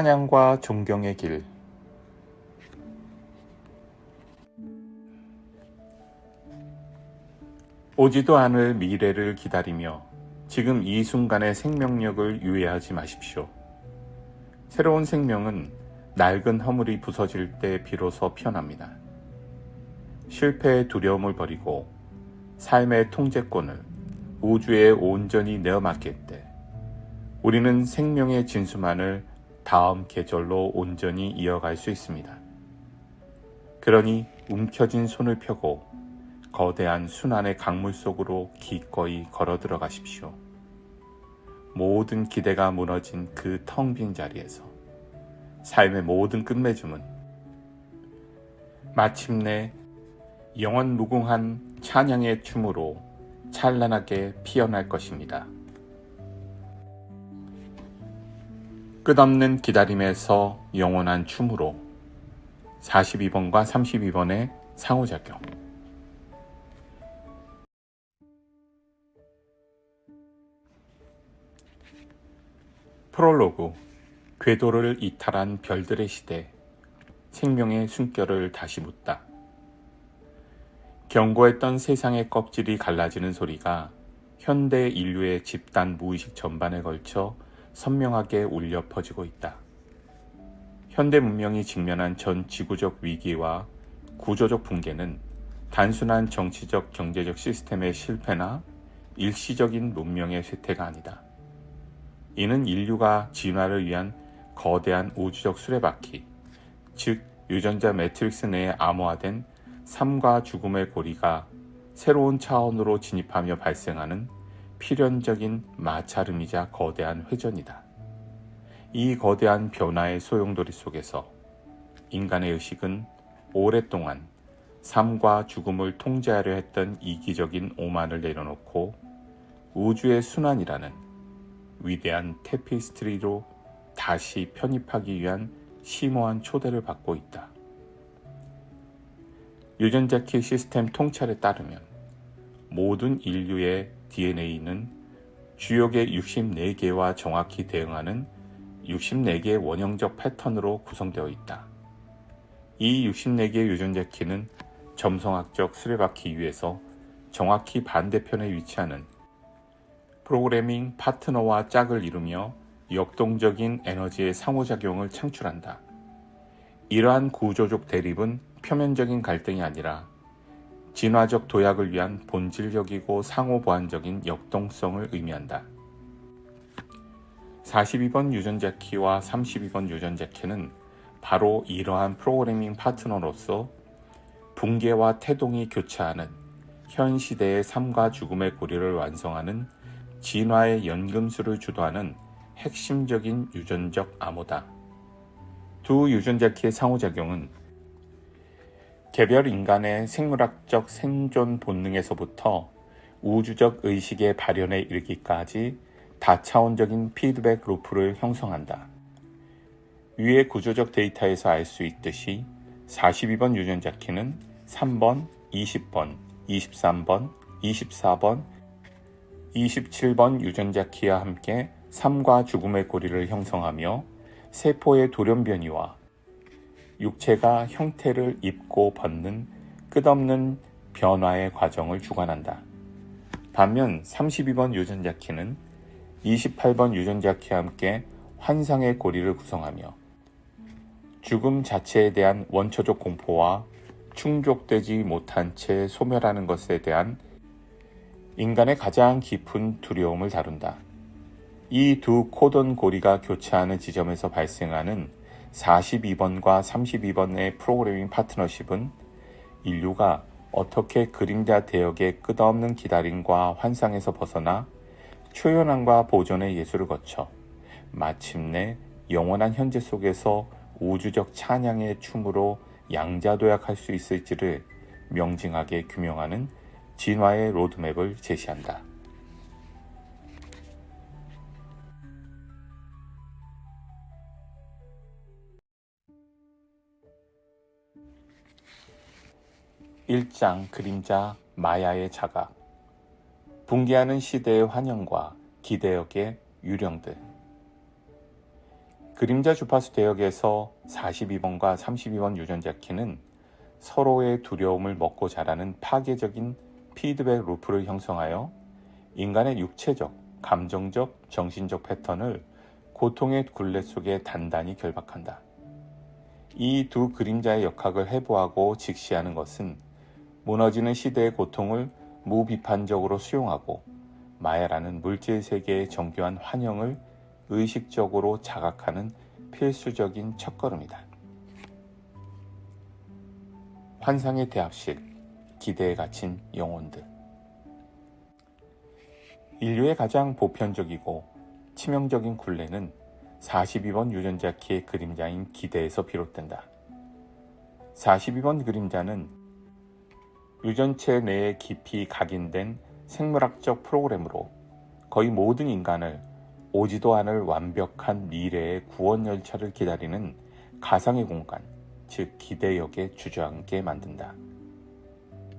찬양과 존경의 길. 오지도 않을 미래를 기다리며 지금 이 순간의 생명력을 유예하지 마십시오. 새로운 생명은 낡은 허물이 부서질 때 비로소 피어납니다. 실패의 두려움을 버리고 삶의 통제권을 우주에 온전히 내어맡길 때 우리는 생명의 진수만을 다음 계절로 온전히 이어갈 수 있습니다. 그러니 움켜진 손을 펴고 거대한 순환의 강물 속으로 기꺼이 걸어 들어가십시오. 모든 기대가 무너진 그 텅 빈 자리에서 삶의 모든 끝맺음은 마침내 영원 무궁한 찬양의 춤으로 찬란하게 피어날 것입니다. 끝없는 기다림에서 영원한 춤으로 42번과 32번의 상호작용. 프롤로그. 궤도를 이탈한 별들의 시대. 생명의 숨결을 다시 묻다. 견고했던 세상의 껍질이 갈라지는 소리가 현대 인류의 집단 무의식 전반에 걸쳐 선명하게 울려 퍼지고 있다. 현대 문명이 직면한 전 지구적 위기와 구조적 붕괴는 단순한 정치적 경제적 시스템의 실패나 일시적인 문명의 쇠퇴가 아니다. 이는 인류가 진화를 위한 거대한 우주적 수레바퀴, 즉 유전자 매트릭스 내에 암호화된 삶과 죽음의 고리가 새로운 차원으로 진입하며 발생하는 필연적인 마찰음이자 거대한 회전이다. 이 거대한 변화의 소용돌이 속에서 인간의 의식은 오랫동안 삶과 죽음을 통제하려 했던 이기적인 오만을 내려놓고 우주의 순환이라는 위대한 테피스트리로 다시 편입하기 위한 심오한 초대를 받고 있다. 유전자키 시스템 통찰에 따르면 모든 인류의 DNA는 주역의 64개와 정확히 대응하는 64개의 원형적 패턴으로 구성되어 있다. 이 64개의 유전자키는 점성학적 수레바퀴 위에서 정확히 반대편에 위치하는 프로그래밍 파트너와 짝을 이루며 역동적인 에너지의 상호작용을 창출한다. 이러한 구조적 대립은 표면적인 갈등이 아니라 진화적 도약을 위한 본질적이고 상호보완적인 역동성을 의미한다. 42번 유전자키와 32번 유전자키는 바로 이러한 프로그래밍 파트너로서 붕괴와 태동이 교차하는 현 시대의 삶과 죽음의 고리를 완성하는 진화의 연금술을 주도하는 핵심적인 유전적 암호다. 두 유전자키의 상호작용은 개별 인간의 생물학적 생존 본능에서부터 우주적 의식의 발현에 이르기까지 다차원적인 피드백 루프를 형성한다. 위의 구조적 데이터에서 알 수 있듯이 42번 유전자키는 3번, 20번, 23번, 24번, 27번 유전자키와 함께 삶과 죽음의 고리를 형성하며 세포의 돌연변이와 육체가 형태를 입고 벗는 끝없는 변화의 과정을 주관한다. 반면 32번 유전자키는 28번 유전자키와 함께 환상의 고리를 구성하며 죽음 자체에 대한 원초적 공포와 충족되지 못한 채 소멸하는 것에 대한 인간의 가장 깊은 두려움을 다룬다. 이 두 코돈 고리가 교차하는 지점에서 발생하는 42번과 32번의 프로그래밍 파트너십은 인류가 어떻게 그림자 대역의 끝없는 기다림과 환상에서 벗어나 초연함과 보존의 예술을 거쳐 마침내 영원한 현재 속에서 우주적 찬양의 춤으로 양자도약할 수 있을지를 명징하게 규명하는 진화의 로드맵을 제시한다. (1장) 그림자 마야의 자각. 붕괴하는 시대의 환영과 기대역의 유령들. 그림자 주파수 대역에서 42번과 32번 유전자 키는 서로의 두려움을 먹고 자라는 파괴적인 피드백 루프를 형성하여 인간의 육체적, 감정적, 정신적 패턴을 고통의 굴레 속에 단단히 결박한다. 이 두 그림자의 역학을 해부하고 직시하는 것은 무너지는 시대의 고통을 무비판적으로 수용하고 마야라는 물질 세계의 정교한 환영을 의식적으로 자각하는 필수적인 첫걸음이다. 환상의 대합실, 기대에 갇힌 영혼들. 인류의 가장 보편적이고 치명적인 굴레는 42번 유전자 키의 그림자인 기대에서 비롯된다. 42번 그림자는 유전체 내에 깊이 각인된 생물학적 프로그램으로 거의 모든 인간을 오지도 않을 완벽한 미래의 구원 열차를 기다리는 가상의 공간, 즉 기대역에 주저앉게 만든다.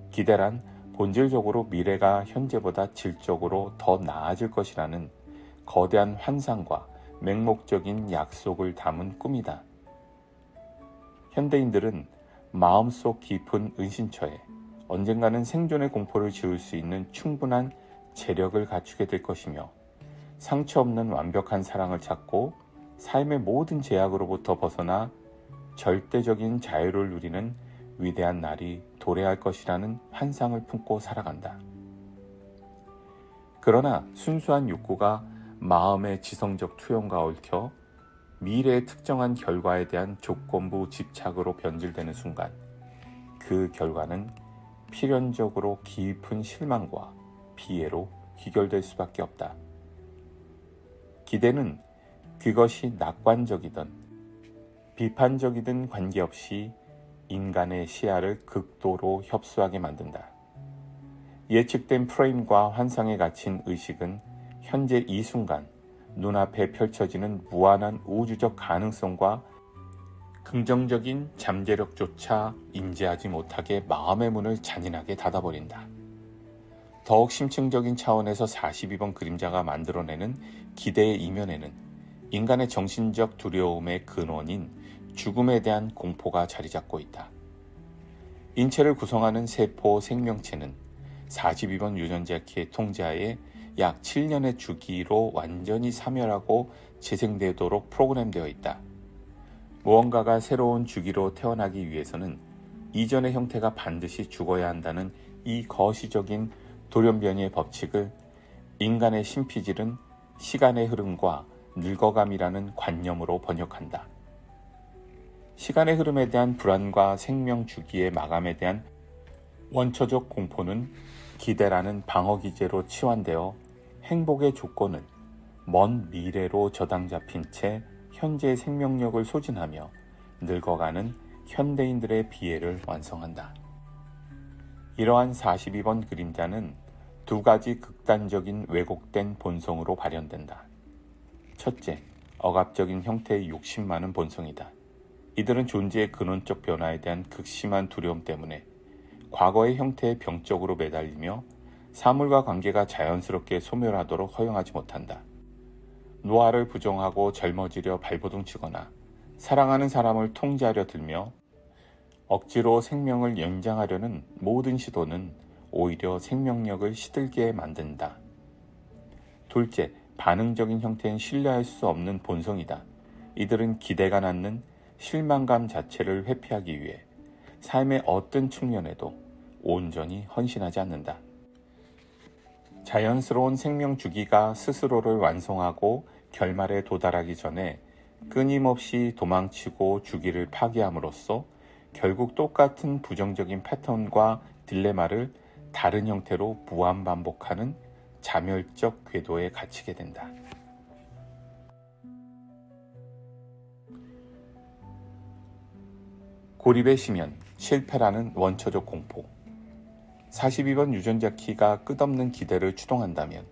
기대란 본질적으로 미래가 현재보다 질적으로 더 나아질 것이라는 거대한 환상과 맹목적인 약속을 담은 꿈이다. 현대인들은 마음속 깊은 은신처에 언젠가는 생존의 공포를 지울 수 있는 충분한 재력을 갖추게 될 것이며 상처 없는 완벽한 사랑을 찾고 삶의 모든 제약으로부터 벗어나 절대적인 자유를 누리는 위대한 날이 도래할 것이라는 환상을 품고 살아간다. 그러나 순수한 욕구가 마음의 지성적 투영과 얽혀 미래의 특정한 결과에 대한 조건부 집착으로 변질되는 순간 그 결과는 필연적으로 깊은 실망과 비애로 귀결될 수밖에 없다. 기대는 그것이 낙관적이든 비판적이든 관계없이 인간의 시야를 극도로 협소하게 만든다. 예측된 프레임과 환상에 갇힌 의식은 현재 이 순간 눈앞에 펼쳐지는 무한한 우주적 가능성과 긍정적인 잠재력조차 인지하지 못하게 마음의 문을 잔인하게 닫아버린다. 더욱 심층적인 차원에서 42번 그림자가 만들어내는 기대의 이면에는 인간의 정신적 두려움의 근원인 죽음에 대한 공포가 자리잡고 있다. 인체를 구성하는 세포 생명체는 42번 유전자 키의 통제하에 약 7년의 주기로 완전히 사멸하고 재생되도록 프로그램되어 있다. 무언가가 새로운 주기로 태어나기 위해서는 이전의 형태가 반드시 죽어야 한다는 이 거시적인 돌연변이의 법칙을 인간의 신피질은 시간의 흐름과 늙어감이라는 관념으로 번역한다. 시간의 흐름에 대한 불안과 생명 주기의 마감에 대한 원초적 공포는 기대라는 방어 기제로 치환되어 행복의 조건을 먼 미래로 저당 잡힌 채 현재의 생명력을 소진하며 늙어가는 현대인들의 비애를 완성한다. 이러한 42번 그림자는 두 가지 극단적인 왜곡된 본성으로 발현된다. 첫째, 억압적인 형태의 욕심 많은 본성이다. 이들은 존재의 근원적 변화에 대한 극심한 두려움 때문에 과거의 형태에 병적으로 매달리며 사물과 관계가 자연스럽게 소멸하도록 허용하지 못한다. 노화를 부정하고 젊어지려 발버둥치거나 사랑하는 사람을 통제하려 들며 억지로 생명을 연장하려는 모든 시도는 오히려 생명력을 시들게 만든다. 둘째, 반응적인 형태는 신뢰할 수 없는 본성이다. 이들은 기대가 낳는 실망감 자체를 회피하기 위해 삶의 어떤 측면에도 온전히 헌신하지 않는다. 자연스러운 생명 주기가 스스로를 완성하고 결말에 도달하기 전에 끊임없이 도망치고 주기를 파괴함으로써 결국 똑같은 부정적인 패턴과 딜레마를 다른 형태로 무한반복하는 자멸적 궤도에 갇히게 된다. 고립의 심연, 실패라는 원초적 공포. 42번 유전자 키가 끝없는 기대를 추동한다면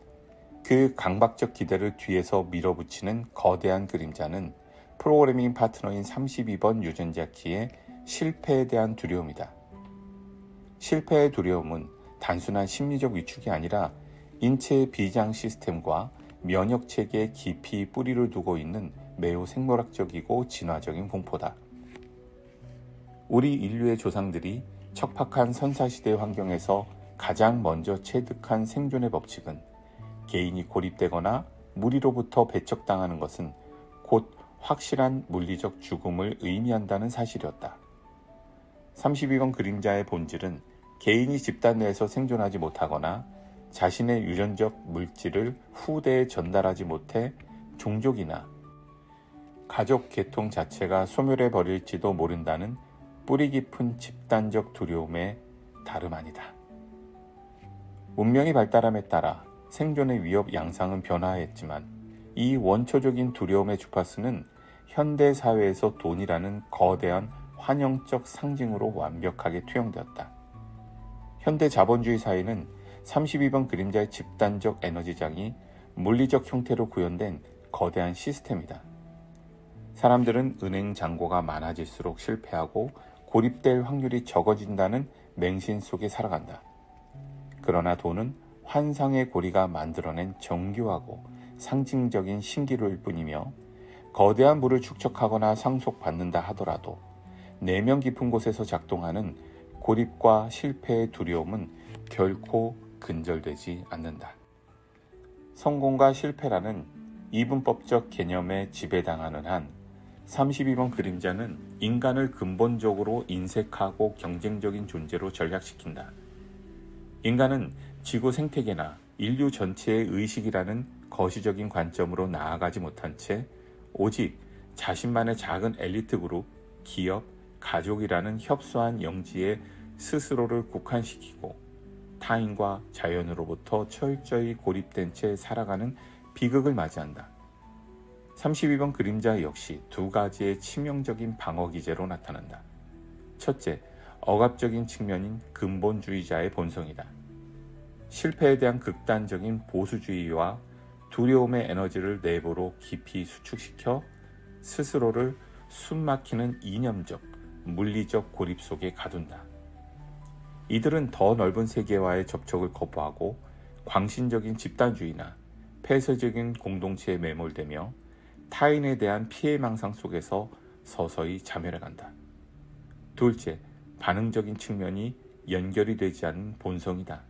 그 강박적 기대를 뒤에서 밀어붙이는 거대한 그림자는 프로그래밍 파트너인 32번 유전자 키의 실패에 대한 두려움이다. 실패의 두려움은 단순한 심리적 위축이 아니라 인체의 비장 시스템과 면역 체계에 깊이 뿌리를 두고 있는 매우 생물학적이고 진화적인 공포다. 우리 인류의 조상들이 척박한 선사시대 환경에서 가장 먼저 체득한 생존의 법칙은 개인이 고립되거나 무리로부터 배척당하는 것은 곧 확실한 물리적 죽음을 의미한다는 사실이었다. 32번 그림자의 본질은 개인이 집단 내에서 생존하지 못하거나 자신의 유전적 물질을 후대에 전달하지 못해 종족이나 가족 계통 자체가 소멸해 버릴지도 모른다는 뿌리 깊은 집단적 두려움의 다름 아니다. 문명이 발달함에 따라 생존의 위협 양상은 변화했지만 이 원초적인 두려움의 주파수는 현대 사회에서 돈이라는 거대한 환영적 상징으로 완벽하게 투영되었다. 현대 자본주의 사회는 32번 그림자의 집단적 에너지장이 물리적 형태로 구현된 거대한 시스템이다. 사람들은 은행 잔고가 많아질수록 실패하고 고립될 확률이 적어진다는 맹신 속에 살아간다. 그러나 돈은 환상의 고리가 만들어낸 정교하고 상징적인 신기루일 뿐이며 거대한 부를 축적하거나 상속받는다 하더라도 내면 깊은 곳에서 작동하는 고립과 실패의 두려움은 결코 근절되지 않는다. 성공과 실패라는 이분법적 개념에 지배당하는 한 32번 그림자는 인간을 근본적으로 인색하고 경쟁적인 존재로 전락시킨다. 인간은 지구 생태계나 인류 전체의 의식이라는 거시적인 관점으로 나아가지 못한 채 오직 자신만의 작은 엘리트 그룹, 기업, 가족이라는 협소한 영지에 스스로를 국한시키고 타인과 자연으로부터 철저히 고립된 채 살아가는 비극을 맞이한다. 32번 그림자 역시 두 가지의 치명적인 방어 기제로 나타난다. 첫째, 억압적인 측면인 근본주의자의 본성이다. 실패에 대한 극단적인 보수주의와 두려움의 에너지를 내부로 깊이 수축시켜 스스로를 숨막히는 이념적, 물리적 고립 속에 가둔다. 이들은 더 넓은 세계와의 접촉을 거부하고 광신적인 집단주의나 폐쇄적인 공동체에 매몰되며 타인에 대한 피해망상 속에서 서서히 자멸해간다. 둘째, 반응적인 측면이 연결이 되지 않은 본성이다.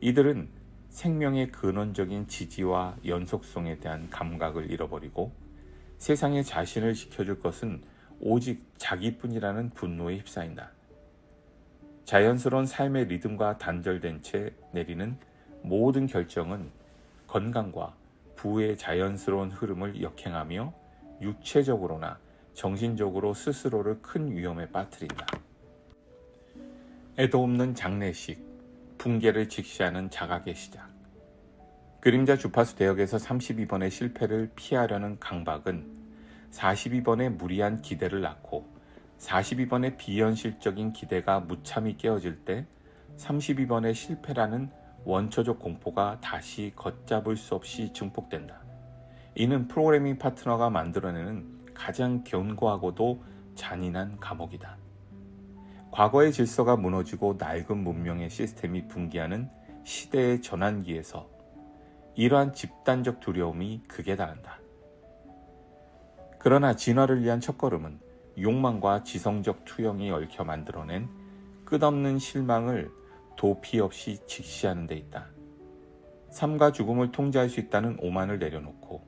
이들은 생명의 근원적인 지지와 연속성에 대한 감각을 잃어버리고 세상에 자신을 지켜줄 것은 오직 자기뿐이라는 분노에 휩싸인다. 자연스러운 삶의 리듬과 단절된 채 내리는 모든 결정은 건강과 부의 자연스러운 흐름을 역행하며 육체적으로나 정신적으로 스스로를 큰 위험에 빠뜨린다. 애도 없는 장례식, 붕괴를 직시하는 자각의 시작. 그림자 주파수 대역에서 32번의 실패를 피하려는 강박은 42번의 무리한 기대를 낳고 42번의 비현실적인 기대가 무참히 깨어질 때 32번의 실패라는 원초적 공포가 다시 걷잡을 수 없이 증폭된다. 이는 프로그래밍 파트너가 만들어내는 가장 견고하고도 잔인한 감옥이다. 과거의 질서가 무너지고 낡은 문명의 시스템이 붕괴하는 시대의 전환기에서 이러한 집단적 두려움이 극에 달한다. 그러나 진화를 위한 첫걸음은 욕망과 지성적 투영이 얽혀 만들어낸 끝없는 실망을 도피 없이 직시하는 데 있다. 삶과 죽음을 통제할 수 있다는 오만을 내려놓고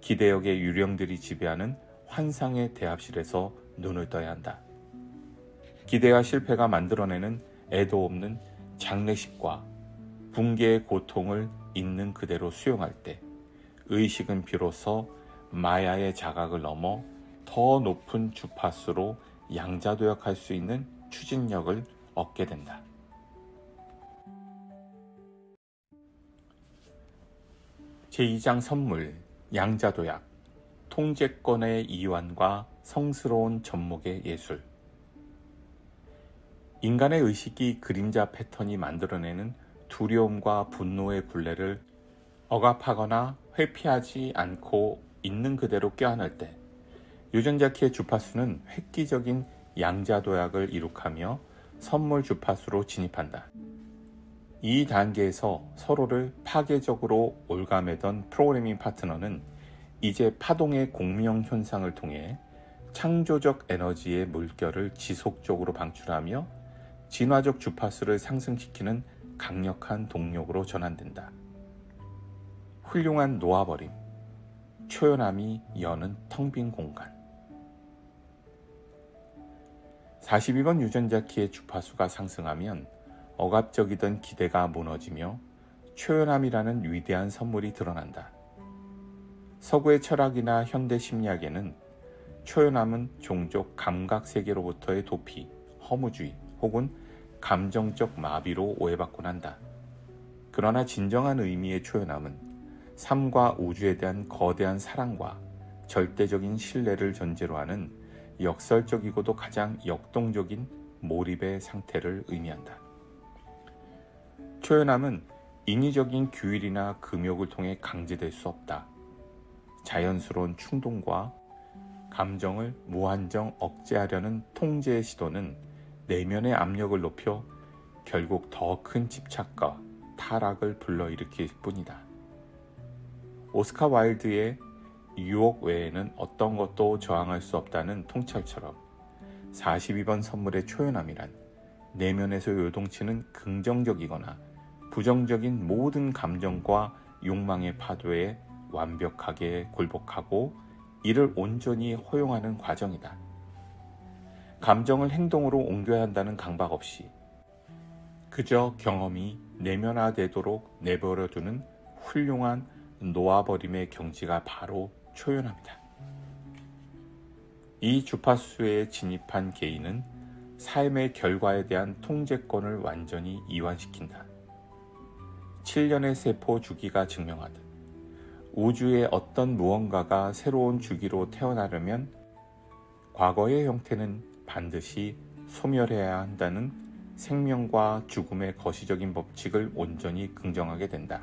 기대역의 유령들이 지배하는 환상의 대합실에서 눈을 떠야 한다. 기대와 실패가 만들어내는 애도 없는 장례식과 붕괴의 고통을 있는 그대로 수용할 때 의식은 비로소 마야의 자각을 넘어 더 높은 주파수로 양자도약할 수 있는 추진력을 얻게 된다. 제2장 선물, 양자도약, 통제권의 이완과 성스러운 접목의 예술. 인간의 의식이 그림자 패턴이 만들어내는 두려움과 분노의 굴레를 억압하거나 회피하지 않고 있는 그대로 껴안을 때 유전자 키의 주파수는 획기적인 양자도약을 이룩하며 선물 주파수로 진입한다. 이 단계에서 서로를 파괴적으로 올가매던 프로그래밍 파트너는 이제 파동의 공명 현상을 통해 창조적 에너지의 물결을 지속적으로 방출하며 진화적 주파수를 상승시키는 강력한 동력으로 전환된다. 훌륭한 놓아버림, 초연함이 여는 텅 빈 공간. 42번 유전자 키의 주파수가 상승하면 억압적이던 기대가 무너지며 초연함이라는 위대한 선물이 드러난다. 서구의 철학이나 현대 심리학에는 초연함은 종족 감각 세계로부터의 도피, 허무주의 혹은 감정적 마비로 오해받곤 한다. 그러나 진정한 의미의 초연함은 삶과 우주에 대한 거대한 사랑과 절대적인 신뢰를 전제로 하는 역설적이고도 가장 역동적인 몰입의 상태를 의미한다. 초연함은 인위적인 규율이나 금욕을 통해 강제될 수 없다. 자연스러운 충동과 감정을 무한정 억제하려는 통제의 시도는 내면의 압력을 높여 결국 더 큰 집착과 타락을 불러일으킬 뿐이다. 오스카 와일드의 유혹 외에는 어떤 것도 저항할 수 없다는 통찰처럼 42번 선물의 초연함이란 내면에서 요동치는 긍정적이거나 부정적인 모든 감정과 욕망의 파도에 완벽하게 굴복하고 이를 온전히 허용하는 과정이다. 감정을 행동으로 옮겨야 한다는 강박 없이 그저 경험이 내면화되도록 내버려두는 훌륭한 놓아버림의 경지가 바로 초연합니다. 이 주파수에 진입한 개인은 삶의 결과에 대한 통제권을 완전히 이완시킨다. 7년의 세포 주기가 증명하듯 우주의 어떤 무언가가 새로운 주기로 태어나려면 과거의 형태는 반드시 소멸해야 한다는 생명과 죽음의 거시적인 법칙을 온전히 긍정하게 된다.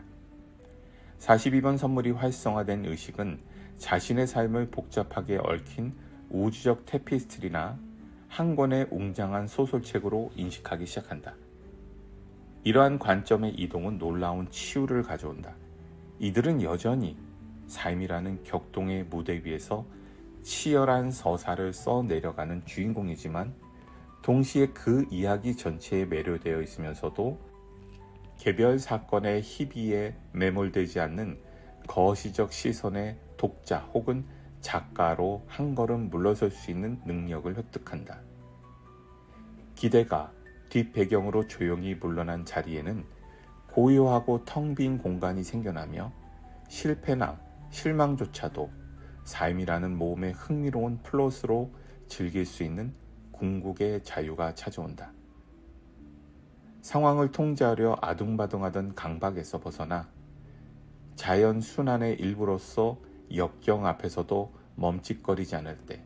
42번 선물이 활성화된 의식은 자신의 삶을 복잡하게 얽힌 우주적 테피스트리나 한 권의 웅장한 소설책으로 인식하기 시작한다. 이러한 관점의 이동은 놀라운 치유를 가져온다. 이들은 여전히 삶이라는 격동의 무대 위에서 치열한 서사를 써내려가는 주인공이지만 동시에 그 이야기 전체에 매료되어 있으면서도 개별 사건의 희비에 매몰되지 않는 거시적 시선의 독자 혹은 작가로 한 걸음 물러설 수 있는 능력을 획득한다. 기대가 뒷배경으로 조용히 물러난 자리에는 고요하고 텅 빈 공간이 생겨나며 실패나 실망조차도 삶이라는 모험의 흥미로운 플롯으로 즐길 수 있는 궁극의 자유가 찾아온다. 상황을 통제하려 아둥바둥하던 강박에서 벗어나 자연 순환의 일부로서 역경 앞에서도 멈칫거리지 않을 때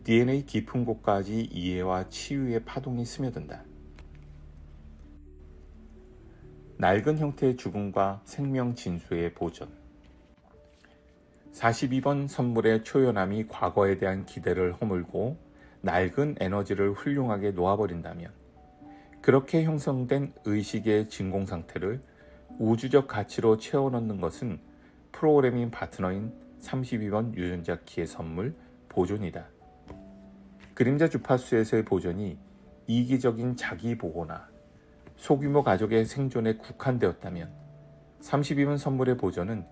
DNA 깊은 곳까지 이해와 치유의 파동이 스며든다. 낡은 형태의 죽음과 생명 진수의 보존. 42번 선물의 초연함이 과거에 대한 기대를 허물고 낡은 에너지를 훌륭하게 놓아버린다면 그렇게 형성된 의식의 진공 상태를 우주적 가치로 채워넣는 것은 프로그래밍 파트너인 32번 유전자 키의 선물 보존이다. 그림자 주파수에서의 보존이 이기적인 자기 보호나 소규모 가족의 생존에 국한되었다면 32번 선물의 보존은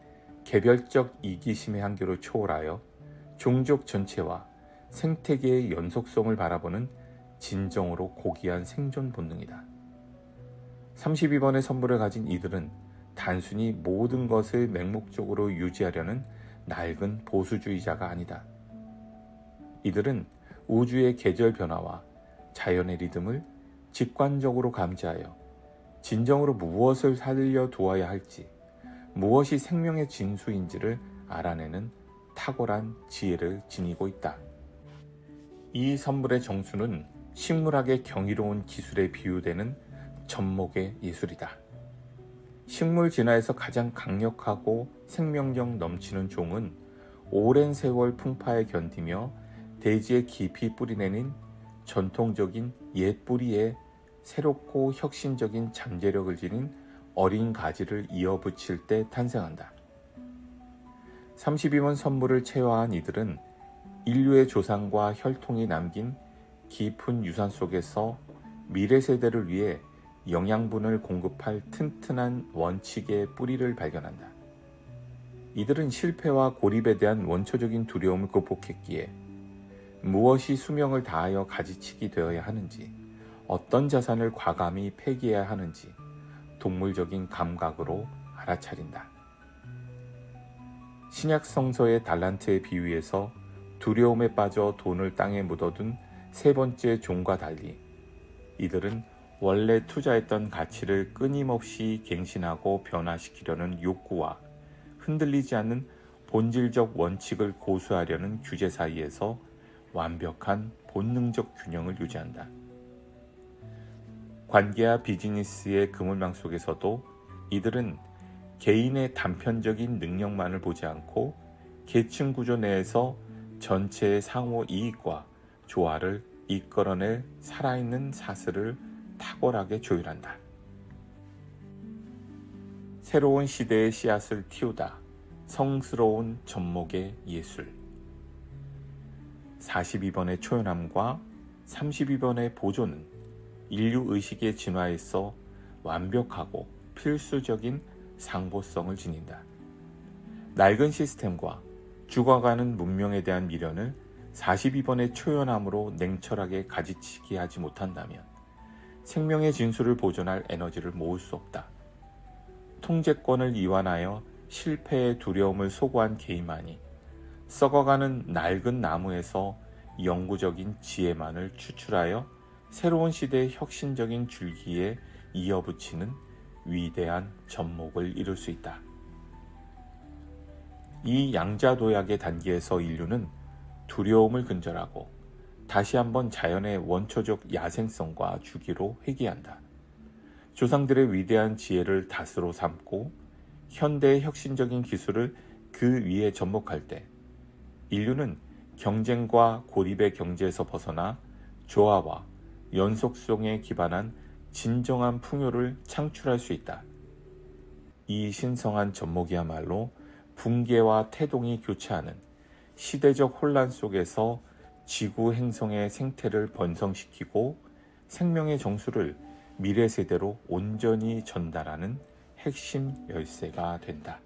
개별적 이기심의 한계로 초월하여 종족 전체와 생태계의 연속성을 바라보는 진정으로 고귀한 생존 본능이다. 32번의 선물을 가진 이들은 단순히 모든 것을 맹목적으로 유지하려는 낡은 보수주의자가 아니다. 이들은 우주의 계절 변화와 자연의 리듬을 직관적으로 감지하여 진정으로 무엇을 살려두어야 할지, 무엇이 생명의 진수인지를 알아내는 탁월한 지혜를 지니고 있다. 이 선물의 정수는 식물학의 경이로운 기술에 비유되는 접목의 예술이다. 식물 진화에서 가장 강력하고 생명력 넘치는 종은 오랜 세월 풍파에 견디며 대지에 깊이 뿌리내린 전통적인 옛 뿌리에 새롭고 혁신적인 잠재력을 지닌 어린 가지를 이어붙일 때 탄생한다. 32번 선물을 체화한 이들은 인류의 조상과 혈통이 남긴 깊은 유산 속에서 미래 세대를 위해 영양분을 공급할 튼튼한 원칙의 뿌리를 발견한다. 이들은 실패와 고립에 대한 원초적인 두려움을 극복했기에 무엇이 수명을 다하여 가지치기 되어야 하는지, 어떤 자산을 과감히 폐기해야 하는지 동물적인 감각으로 알아차린다. 신약 성서의 달란트의 비유에서 두려움에 빠져 돈을 땅에 묻어둔 세 번째 종과 달리 이들은 원래 투자했던 가치를 끊임없이 갱신하고 변화시키려는 욕구와 흔들리지 않는 본질적 원칙을 고수하려는 규제 사이에서 완벽한 본능적 균형을 유지한다. 관계와 비즈니스의 그물망 속에서도 이들은 개인의 단편적인 능력만을 보지 않고 계층 구조 내에서 전체의 상호 이익과 조화를 이끌어낼 살아있는 사슬을 탁월하게 조율한다. 새로운 시대의 씨앗을 틔우다. 성스러운 접목의 예술. 42번의 초연함과 32번의 보조는 인류 의식의 진화에서 완벽하고 필수적인 상보성을 지닌다. 낡은 시스템과 죽어가는 문명에 대한 미련을 42번의 초연함으로 냉철하게 가지치기 하지 못한다면 생명의 진수를 보존할 에너지를 모을 수 없다. 통제권을 이완하여 실패의 두려움을 소구한 개인만이 썩어가는 낡은 나무에서 영구적인 지혜만을 추출하여 새로운 시대의 혁신적인 줄기에 이어붙이는 위대한 접목을 이룰 수 있다. 이 양자도약의 단계에서 인류는 두려움을 근절하고 다시 한번 자연의 원초적 야생성과 주기로 회귀한다. 조상들의 위대한 지혜를 다스로 삼고 현대의 혁신적인 기술을 그 위에 접목할 때 인류는 경쟁과 고립의 경제에서 벗어나 조화와 연속성에 기반한 진정한 풍요를 창출할 수 있다. 이 신성한 접목이야말로 붕괴와 태동이 교차하는 시대적 혼란 속에서 지구 행성의 생태를 번성시키고 생명의 정수를 미래 세대로 온전히 전달하는 핵심 열쇠가 된다.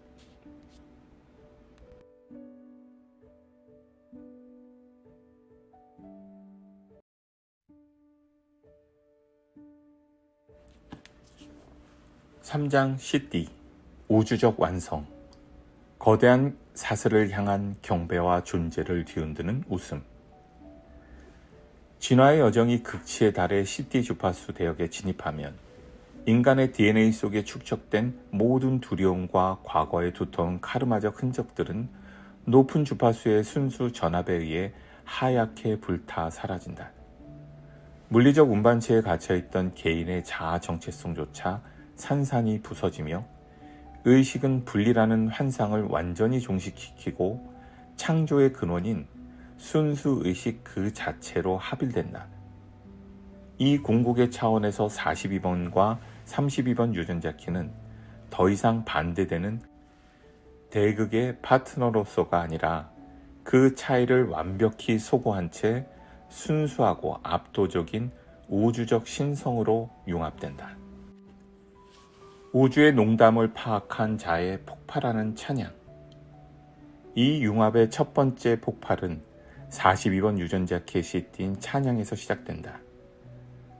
(3장) 시띠 우주적 완성. 거대한 사슬을 향한 경배와 존재를 뒤흔드는 웃음. 진화의 여정이 극치에 달해 시띠 주파수 대역에 진입하면 인간의 DNA 속에 축적된 모든 두려움과 과거의 두터운 카르마적 흔적들은 높은 주파수의 순수 전압에 의해 하얗게 불타 사라진다. 물리적 운반체에 갇혀있던 개인의 자아 정체성조차 산산이 부서지며 의식은 분리라는 환상을 완전히 종식시키고 창조의 근원인 순수의식 그 자체로 합일된다. 이 궁극의 차원에서 42번과 32번 유전자 키는 더 이상 반대되는 대극의 파트너로서가 아니라 그 차이를 완벽히 소거한 채 순수하고 압도적인 우주적 신성으로 융합된다. 우주의 농담을 파악한 자의 폭발하는 찬양. 이 융합의 첫 번째 폭발은 42번 유전자 켓이 띈 찬양에서 시작된다.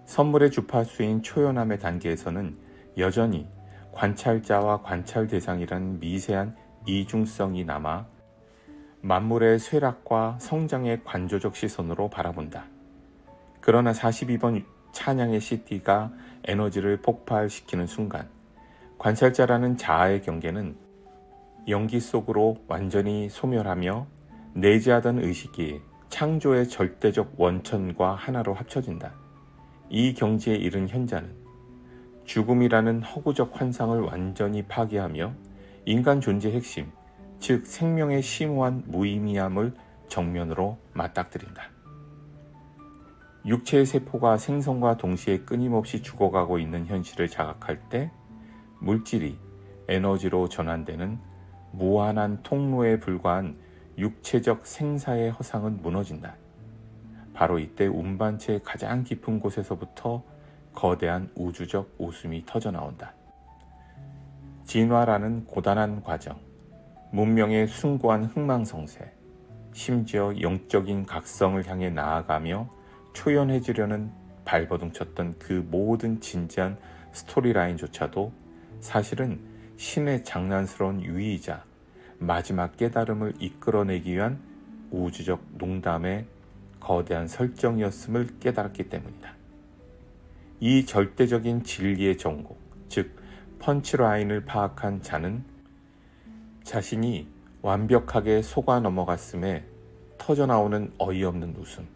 선물의 주파수인 초연함의 단계에서는 여전히 관찰자와 관찰 대상이라는 미세한 이중성이 남아 만물의 쇠락과 성장의 관조적 시선으로 바라본다. 그러나 42번 찬양의 CT가 에너지를 폭발시키는 순간 관찰자라는 자아의 경계는 연기 속으로 완전히 소멸하며 내재하던 의식이 창조의 절대적 원천과 하나로 합쳐진다. 이 경지에 이른 현자는 죽음이라는 허구적 환상을 완전히 파괴하며 인간 존재의 핵심, 즉 생명의 심오한 무의미함을 정면으로 맞닥뜨린다. 육체의 세포가 생성과 동시에 끊임없이 죽어가고 있는 현실을 자각할 때 물질이 에너지로 전환되는 무한한 통로에 불과한 육체적 생사의 허상은 무너진다. 바로 이때 운반체의 가장 깊은 곳에서부터 거대한 우주적 웃음이 터져나온다. 진화라는 고단한 과정, 문명의 숭고한 흥망성쇠, 심지어 영적인 각성을 향해 나아가며 초연해지려는 발버둥쳤던 그 모든 진지한 스토리라인조차도 사실은 신의 장난스러운 유의이자 마지막 깨달음을 이끌어내기 위한 우주적 농담의 거대한 설정이었음을 깨달았기 때문이다. 이 절대적인 진리의 정곡, 즉 펀치라인을 파악한 자는 자신이 완벽하게 속아 넘어갔음에 터져나오는 어이없는 웃음,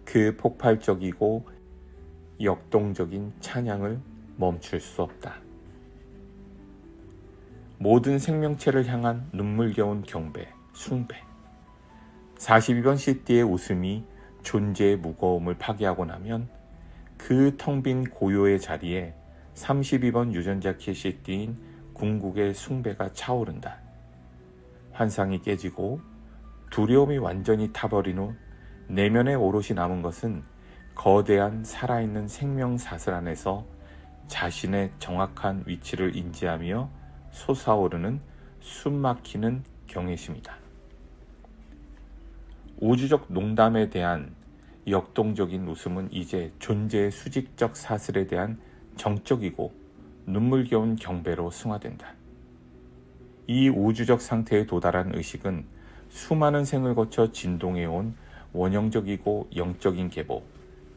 그 폭발적이고 역동적인 찬양을 멈출 수 없다. 모든 생명체를 향한 눈물겨운 경배, 숭배. 42번 CD의 웃음이 존재의 무거움을 파괴하고 나면 그 텅 빈 고요의 자리에 32번 유전자 키 CD인 궁극의 숭배가 차오른다. 환상이 깨지고 두려움이 완전히 타버린 후 내면에 오롯이 남은 것은 거대한 살아있는 생명사슬 안에서 자신의 정확한 위치를 인지하며 솟아오르는 숨막히는 경외심이다. 우주적 농담에 대한 역동적인 웃음은 이제 존재의 수직적 사슬에 대한 정적이고 눈물겨운 경배로 승화된다. 이 우주적 상태에 도달한 의식은 수많은 생을 거쳐 진동해온 원형적이고 영적인 계보,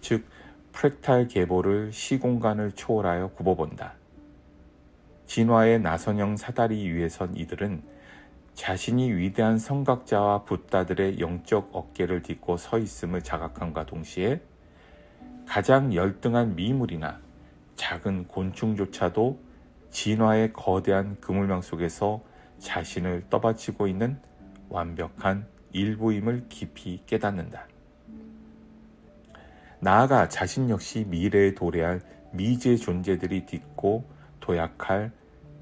즉 프랙탈 계보를 시공간을 초월하여 굽어본다. 진화의 나선형 사다리 위에 선 이들은 자신이 위대한 성각자와 붓다들의 영적 어깨를 딛고 서 있음을 자각함과 동시에 가장 열등한 미물이나 작은 곤충조차도 진화의 거대한 그물망 속에서 자신을 떠받치고 있는 완벽한 일부임을 깊이 깨닫는다. 나아가 자신 역시 미래에 도래할 미지의 존재들이 딛고 도약할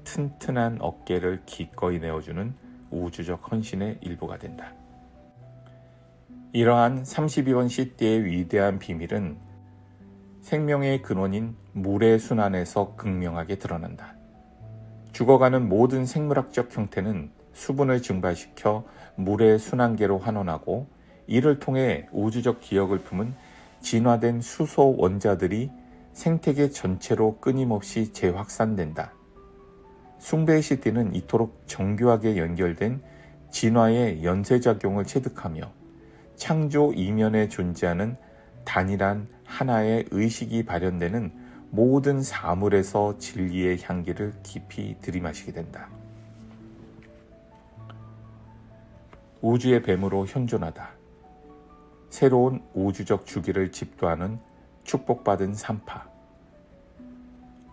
튼튼한 어깨를 기꺼이 내어주는 우주적 헌신의 일부가 된다. 이러한 32번 CD의 위대한 비밀은 생명의 근원인 물의 순환에서 극명하게 드러난다. 죽어가는 모든 생물학적 형태는 수분을 증발시켜 물의 순환계로 환원하고 이를 통해 우주적 기억을 품은 진화된 수소 원자들이 생태계 전체로 끊임없이 재확산된다. 숭배의 CD는 이토록 정교하게 연결된 진화의 연쇄작용을 체득하며 창조 이면에 존재하는 단일한 하나의 의식이 발현되는 모든 사물에서 진리의 향기를 깊이 들이마시게 된다. 우주의 뱀으로 현존하다. 새로운 우주적 주기를 집도하는 축복받은 산파.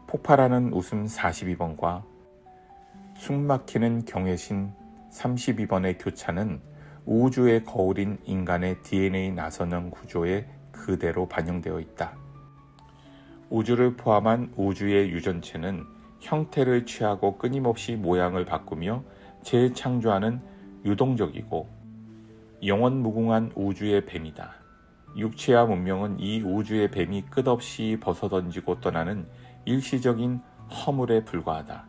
폭발하는 웃음 42번과 숨막히는 경외심 32번의 교차는 우주의 거울인 인간의 DNA 나선형 구조에 그대로 반영되어 있다. 우주를 포함한 우주의 유전체는 형태를 취하고 끊임없이 모양을 바꾸며 재창조하는 유동적이고 영원무궁한 우주의 뱀이다. 육체와 문명은 이 우주의 뱀이 끝없이 벗어던지고 떠나는 일시적인 허물에 불과하다.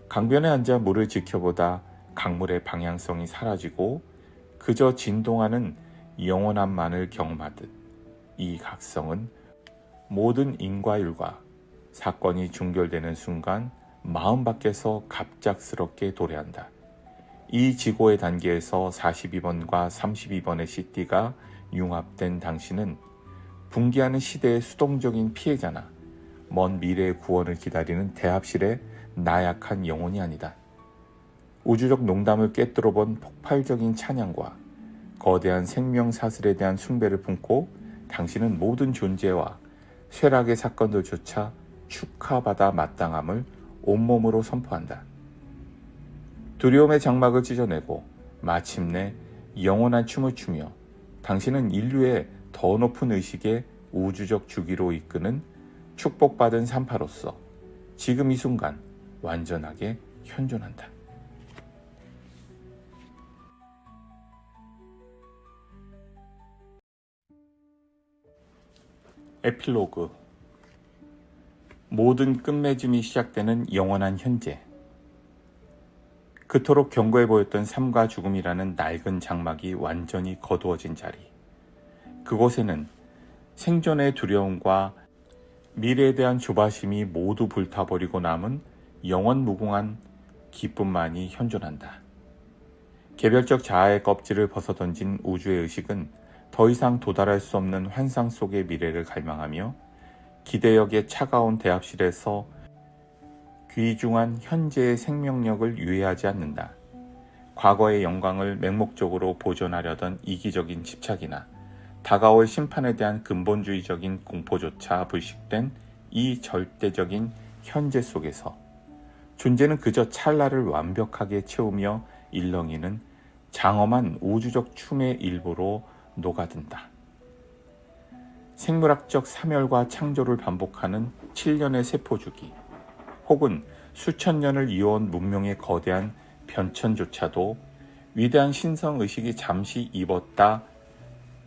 강변에 앉아 물을 지켜보다 강물의 방향성이 사라지고 그저 진동하는 영원함만을 경험하듯 이 각성은 모든 인과율과 사건이 종결되는 순간 마음 밖에서 갑작스럽게 도래한다. 이 지고의 단계에서 42번과 32번의 CD가 융합된 당신은 붕괴하는 시대의 수동적인 피해자나 먼 미래의 구원을 기다리는 대합실의 나약한 영혼이 아니다. 우주적 농담을 꿰뚫어 본 폭발적인 찬양과 거대한 생명사슬에 대한 숭배를 품고 당신은 모든 존재와 쇠락의 사건들조차 축하받아 마땅함을 온몸으로 선포한다. 두려움의 장막을 찢어내고 마침내 영원한 춤을 추며 당신은 인류의 더 높은 의식의 우주적 주기로 이끄는 축복받은 산파로서 지금 이 순간 완전하게 현존한다. 에필로그. 모든 끝맺음이 시작되는 영원한 현재. 그토록 견고해 보였던 삶과 죽음이라는 낡은 장막이 완전히 거두어진 자리. 그곳에는 생존의 두려움과 미래에 대한 조바심이 모두 불타버리고 남은 영원 무궁한 기쁨만이 현존한다. 개별적 자아의 껍질을 벗어던진 우주의 의식은 더 이상 도달할 수 없는 환상 속의 미래를 갈망하며 기대역의 차가운 대합실에서 귀중한 현재의 생명력을 유예하지 않는다. 과거의 영광을 맹목적으로 보존하려던 이기적인 집착이나 다가올 심판에 대한 근본주의적인 공포조차 불식된 이 절대적인 현재 속에서 존재는 그저 찰나를 완벽하게 채우며 일렁이는 장엄한 우주적 춤의 일부로 녹아든다. 생물학적 사멸과 창조를 반복하는 7년의 세포주기, 혹은 수천 년을 이어온 문명의 거대한 변천조차도 위대한 신성의식이 잠시 입었다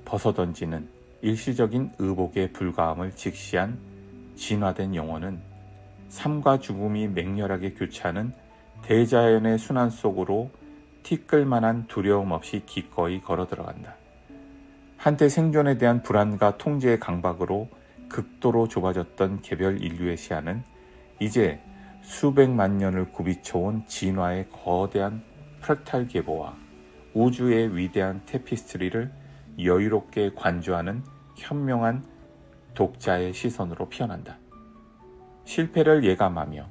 벗어던지는 일시적인 의복에 불과함을 직시한 진화된 영혼은 삶과 죽음이 맹렬하게 교차하는 대자연의 순환 속으로 티끌만한 두려움 없이 기꺼이 걸어 들어간다. 한때 생존에 대한 불안과 통제의 강박으로 극도로 좁아졌던 개별 인류의 시야는 이제 수백만 년을 굽이쳐온 진화의 거대한 프랙탈 계보와 우주의 위대한 테피스트리를 여유롭게 관조하는 현명한 독자의 시선으로 피어난다. 실패를 예감하며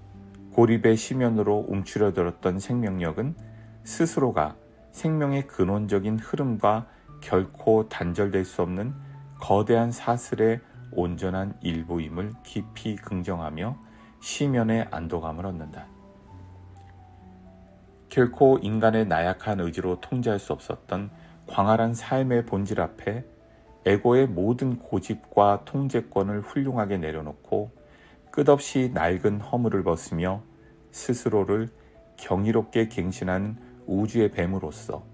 고립의 심연으로 움츠려들었던 생명력은 스스로가 생명의 근원적인 흐름과 결코 단절될 수 없는 거대한 사슬의 온전한 일부임을 깊이 긍정하며 시면의 안도감을 얻는다. 결코 인간의 나약한 의지로 통제할 수 없었던 광활한 삶의 본질 앞에 에고의 모든 고집과 통제권을 훌륭하게 내려놓고 끝없이 낡은 허물을 벗으며 스스로를 경이롭게 갱신하는 우주의 뱀으로서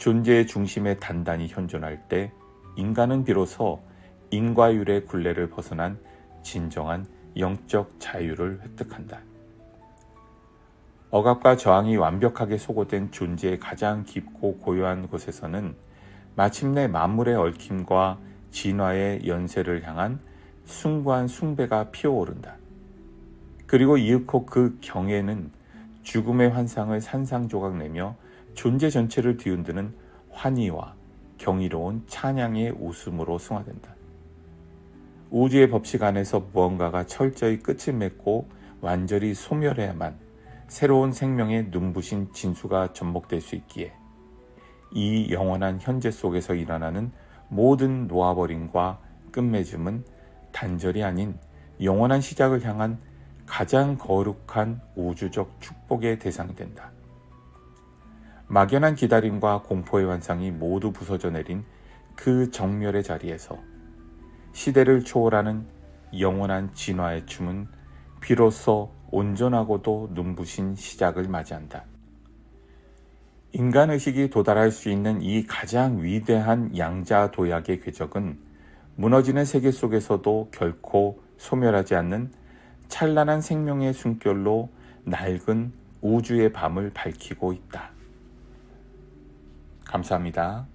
존재의 중심에 단단히 현존할 때 인간은 비로소 인과율의 굴레를 벗어난 진정한 영적 자유를 획득한다. 억압과 저항이 완벽하게 소거된 존재의 가장 깊고 고요한 곳에서는 마침내 만물의 얽힘과 진화의 연세를 향한 숭고한 숭배가 피어오른다. 그리고 이윽고 그 경애는 죽음의 환상을 산산조각내며 존재 전체를 뒤흔드는 환희와 경이로운 찬양의 웃음으로 승화된다. 우주의 법칙 안에서 무언가가 철저히 끝을 맺고 완전히 소멸해야만 새로운 생명의 눈부신 진수가 접목될 수 있기에 이 영원한 현재 속에서 일어나는 모든 놓아버림과 끝맺음은 단절이 아닌 영원한 시작을 향한 가장 거룩한 우주적 축복의 대상이 된다. 막연한 기다림과 공포의 환상이 모두 부서져 내린 그 정멸의 자리에서 시대를 초월하는 영원한 진화의 춤은 비로소 온전하고도 눈부신 시작을 맞이한다. 인간의식이 도달할 수 있는 이 가장 위대한 양자도약의 궤적은 무너지는 세계 속에서도 결코 소멸하지 않는 찬란한 생명의 숨결로 낡은 우주의 밤을 밝히고 있다. 감사합니다.